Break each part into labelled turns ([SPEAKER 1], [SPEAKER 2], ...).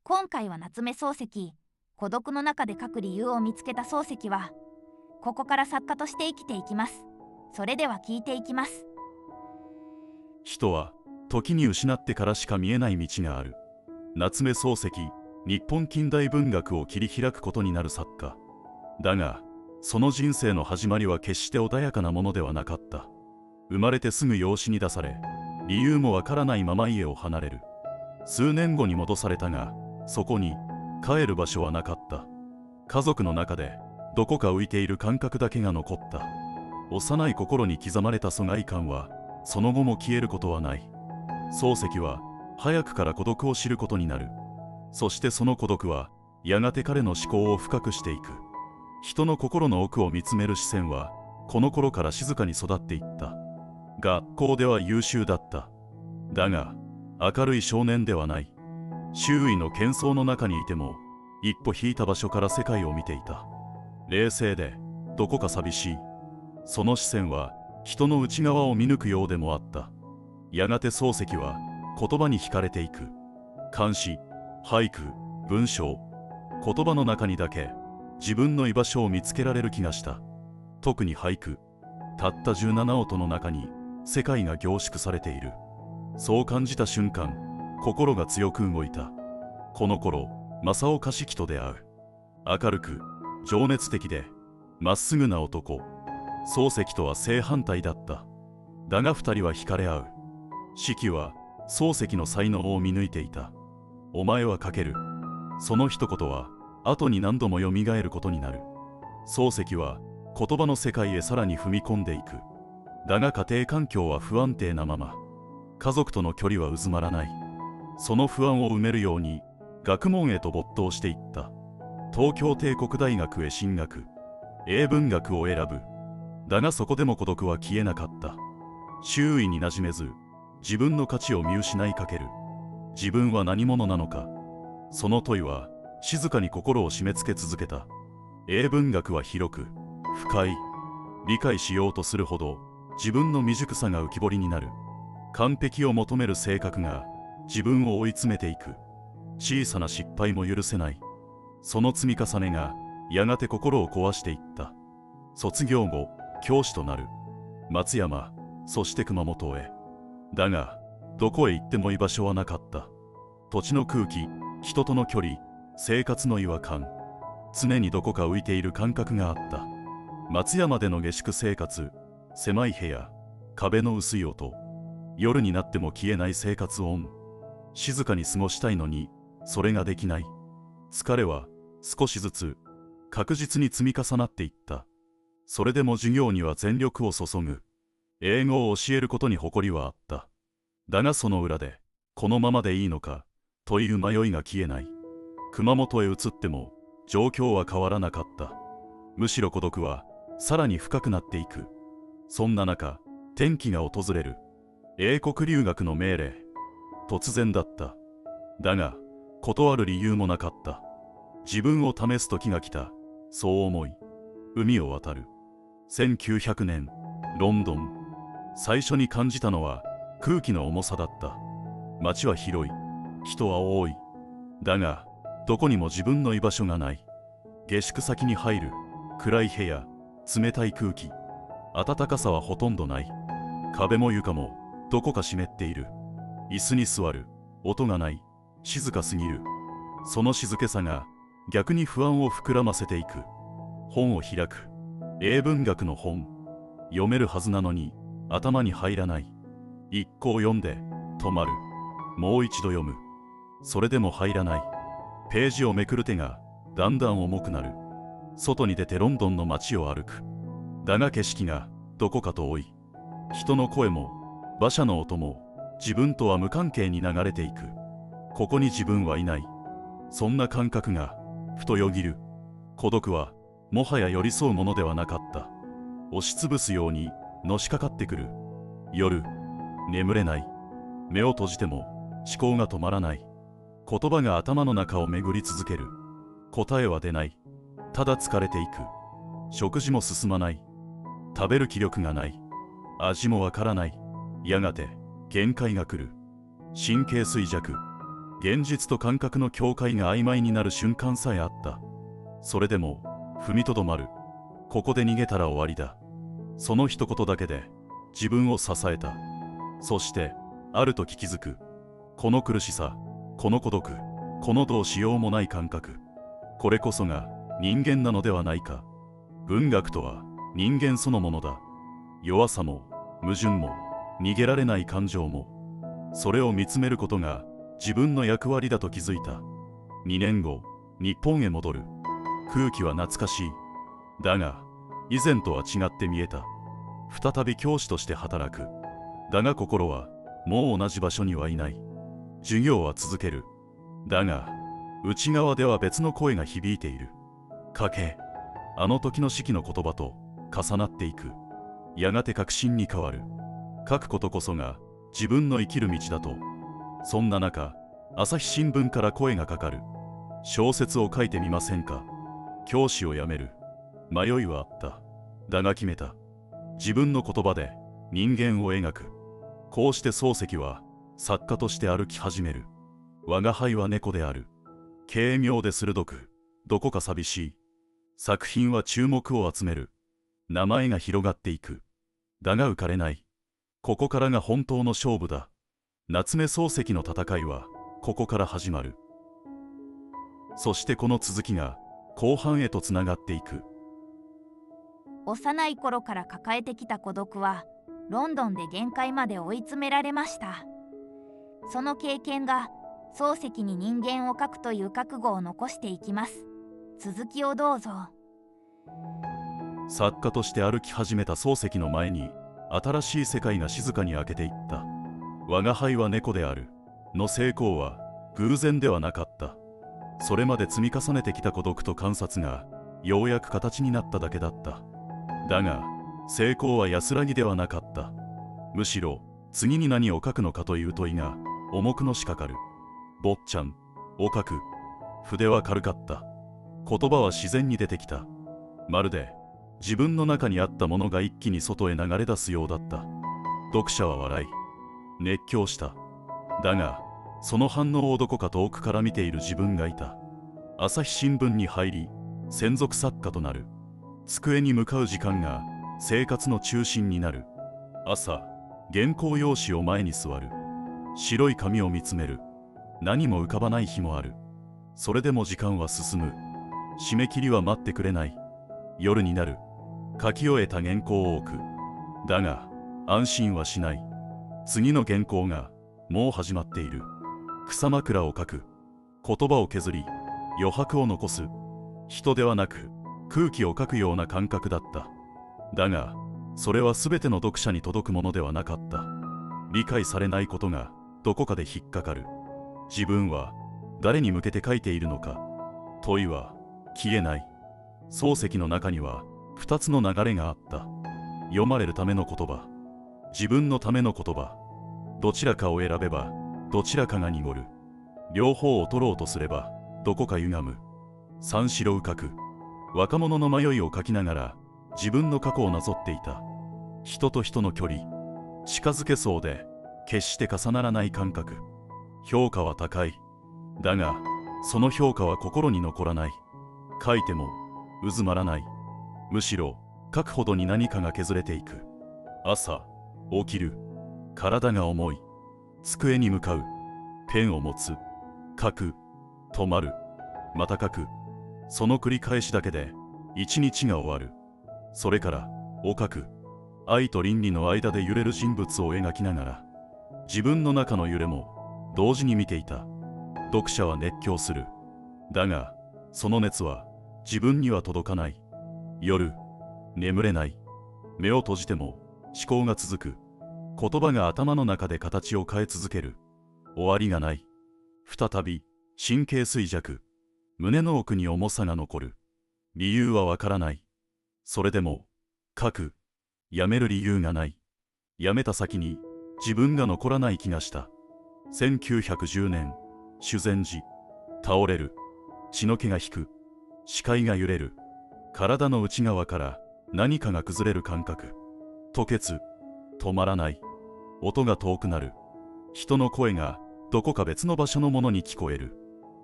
[SPEAKER 1] 今回は夏目漱石、孤独の中で書く理由を見つけた漱石は、ここから作家として生きていきます。それでは聞いていきます。
[SPEAKER 2] 人は時に失ってからしか見えない道がある。夏目漱石、日本近代文学を切り開くことになる作家。だが、その人生の始まりは決して穏やかなものではなかった。生まれてすぐ養子に出され、理由もわからないまま家を離れる。数年後に戻されたが、そこに帰る場所はなかった。家族の中でどこか浮いている感覚だけが残った。幼い心に刻まれた疎外感はその後も消えることはない。漱石は早くから孤独を知ることになる。そしてその孤独はやがて彼の思考を深くしていく。人の心の奥を見つめる視線はこの頃から静かに育っていった。学校では優秀だった。だが明るい少年ではない。周囲の喧騒の中にいても一歩引いた場所から世界を見ていた。冷静でどこか寂しい。その視線は人の内側を見抜くようでもあった。やがて漱石は言葉に惹かれていく。漢詩、俳句、文章、言葉の中にだけ自分の居場所を見つけられる気がした。特に俳句、たった17音の中に世界が凝縮されている。そう感じた瞬間、心が強く動いた。この頃、正岡子規と出会う。明るく、情熱的で、まっすぐな男。漱石とは正反対だった。だが二人は惹かれ合う。子規は漱石の才能を見抜いていた。お前は書ける。その一言は後に何度もよみがえることになる。漱石は言葉の世界へさらに踏み込んでいく。だが家庭環境は不安定なまま。家族との距離はうずまらない。その不安を埋めるように学問へと没頭していった。東京帝国大学へ進学。英文学を選ぶ。だがそこでも孤独は消えなかった。周囲に馴染めず、自分の価値を見失いかける。自分は何者なのか。その問いは静かに心を締め付け続けた。英文学は広く、深い。理解しようとするほど自分の未熟さが浮き彫りになる。完璧を求める性格が自分を追い詰めていく。小さな失敗も許せない。その積み重ねがやがて心を壊していった。卒業後、教師となる。松山、そして熊本へ。だが、どこへ行っても居場所はなかった。土地の空気、人との距離、生活の違和感。常にどこか浮いている感覚があった。松山での下宿生活、狭い部屋、壁の薄い音。夜になっても消えない生活音。静かに過ごしたいのに、それができない。疲れは少しずつ確実に積み重なっていった。それでも授業には全力を注ぐ。英語を教えることに誇りはあった。だがその裏で、このままでいいのか、という迷いが消えない。熊本へ移っても、状況は変わらなかった。むしろ孤独は、さらに深くなっていく。そんな中、転機が訪れる。英国留学の命令。突然だった。だが、断る理由もなかった。自分を試す時が来た。そう思い、海を渡る。1900年、ロンドン。最初に感じたのは空気の重さだった。街は広い。人は多い。だが、どこにも自分の居場所がない。下宿先に入る。暗い部屋、冷たい空気。暖かさはほとんどない。壁も床もどこか湿っている。椅子に座る。音がない。静かすぎる。その静けさが逆に不安を膨らませていく。本を開く。英文学の本。読めるはずなのに頭に入らない。一項読んで止まる。もう一度読む。それでも入らない。ページをめくる手がだんだん重くなる。外に出てロンドンの街を歩く。だが景色がどこか遠い。人の声も馬車の音も自分とは無関係に流れていく。ここに自分はいない。そんな感覚がふとよぎる。孤独はもはや寄り添うものではなかった。押しつぶすようにのしかかってくる。夜、眠れない。目を閉じても思考が止まらない。言葉が頭の中を巡り続ける。答えは出ない。ただ疲れていく。食事も進まない。食べる気力がない。味もわからない。やがて限界が来る。神経衰弱。現実と感覚の境界が曖昧になる瞬間さえあった。それでも踏みとどまる。ここで逃げたら終わりだ。その一言だけで自分を支えた。そしてある時気づく。この苦しさ、この孤独、このどうしようもない感覚、これこそが人間なのではないか。文学とは人間そのものだ。弱さも矛盾も逃げられない感情も、それを見つめることが自分の役割だと気づいた。2年後、日本へ戻る。空気は懐かしい。だが以前とは違って見えた。再び教師として働く。だが心はもう同じ場所にはいない。授業は続ける。だが内側では別の声が響いている。書け。あの時の式の言葉と重なっていく。やがて確信に変わる。書くことこそが自分の生きる道だと。そんな中、朝日新聞から声がかかる。小説を書いてみませんか。教師を辞める迷いはあった。だが決めた。自分の言葉で人間を描く。こうして漱石は作家として歩き始める。我が輩は猫である。軽妙で鋭く、どこか寂しい。作品は注目を集める。名前が広がっていく。だが浮かれない。ここからが本当の勝負だ。夏目漱石の戦いはここから始まる。そしてこの続きが後半へとつながっていく。
[SPEAKER 1] 幼い頃から抱えてきた孤独はロンドンで限界まで追い詰められました。その経験が漱石に人間を描くという覚悟を残していきます。続きをどうぞ。
[SPEAKER 2] 作家として歩き始めた漱石の前に新しい世界が静かに開けていった。我が輩は猫であるの成功は偶然ではなかった。それまで積み重ねてきた孤独と観察がようやく形になっただけだった。だが成功は安らぎではなかった。むしろ次に何を書くのかという問いが重くのしかかる。坊ちゃんを書く。筆は軽かった。言葉は自然に出てきた。まるで自分の中にあったものが一気に外へ流れ出すようだった。読者は笑い熱狂した。だがその反応をどこか遠くから見ている自分がいた。朝日新聞に入り専属作家となる。机に向かう時間が生活の中心になる。朝原稿用紙を前に座る。白い紙を見つめる。何も浮かばない日もある。それでも時間は進む。締め切りは待ってくれない。夜になる。書き終えた原稿を置く。だが安心はしない。次の原稿がもう始まっている。草枕を書く。言葉を削り余白を残す。人ではなく空気を書くような感覚だった。だがそれは全ての読者に届くものではなかった。理解されないことがどこかで引っかかる。自分は誰に向けて書いているのか。問いは消えない。漱石の中には2つの流れがあった。読まれるための言葉、自分のための言葉。どちらかを選べばどちらかが濁る。両方を取ろうとすればどこか歪む。三四郎書く。若者の迷いを書きながら自分の過去をなぞっていた。人と人の距離、近づけそうで決して重ならない感覚。評価は高い。だがその評価は心に残らない。書いてもうずまらない。むしろ書くほどに何かが削れていく。朝起きる。体が重い。机に向かう。ペンを持つ。書く。止まる。また書く。その繰り返しだけで一日が終わる。それからを書く。愛と倫理の間で揺れる人物を描きながら自分の中の揺れも同時に見ていた。読者は熱狂する。だがその熱は自分には届かない。夜眠れない。目を閉じても思考が続く。言葉が頭の中で形を変え続ける。終わりがない。再び神経衰弱。胸の奥に重さが残る。理由はわからない。それでも書く。やめる理由がない。やめた先に自分が残らない気がした。1910年修善寺。倒れる。血の気が引く。視界が揺れる。体の内側から何かが崩れる感覚。吐血。止まらない。音が遠くなる。人の声がどこか別の場所のものに聞こえる。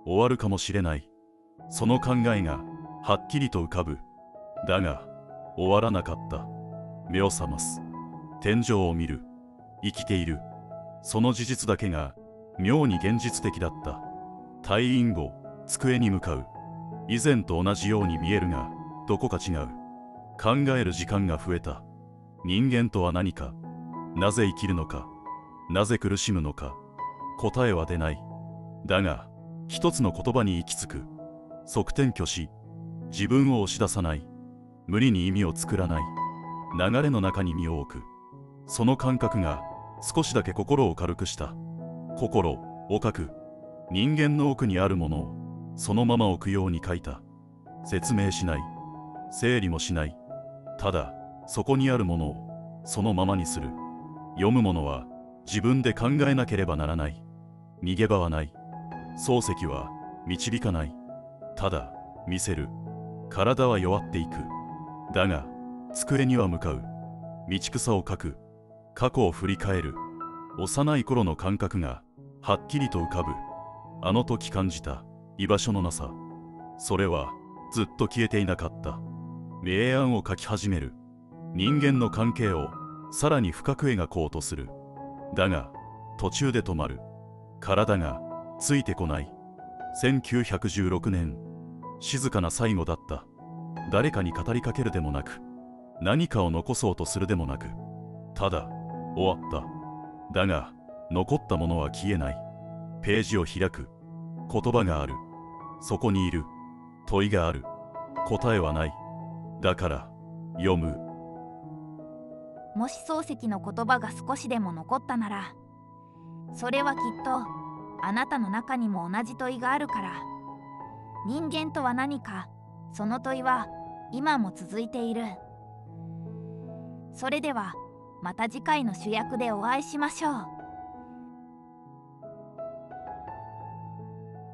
[SPEAKER 2] 終わるかもしれない。その考えがはっきりと浮かぶ。だが終わらなかった。目を覚ます。天井を見る。生きている。その事実だけが妙に現実的だった。退院後、机に向かう。以前と同じように見えるが、どこか違う。考える時間が増えた。人間とは何か。なぜ生きるのか。なぜ苦しむのか。答えは出ない。だが、一つの言葉に行き着く。側転拒し。自分を押し出さない。無理に意味を作らない。流れの中に身を置く。その感覚が少しだけ心を軽くした。心を書く。人間の奥にあるものをそのまま置くように書いた。説明しない。整理もしない。ただそこにあるものをそのままにする。読むものは自分で考えなければならない。逃げ場はない。漱石は導かない。ただ見せる。体は弱っていく。だが机には向かう。道草を書く。過去を振り返る。幼い頃の感覚がはっきりと浮かぶ。あの時感じた居場所のなさ。それはずっと消えていなかった。明暗を書き始める。人間の関係をさらに深く描こうとする。だが途中で止まる。体がついてこない。1916年、静かな最後だった。誰かに語りかけるでもなく、何かを残そうとするでもなく、ただ終わった。だが残ったものは消えない。ページを開く。言葉がある。そこにいる。問いがある。答えはない。だから読む。
[SPEAKER 1] もし漱石の言葉が少しでも残ったなら、それはきっとあなたの中にも同じ問いがあるから。人間とは何か、その問いは今も続いている。それではまた次回の主役でお会いしましょう。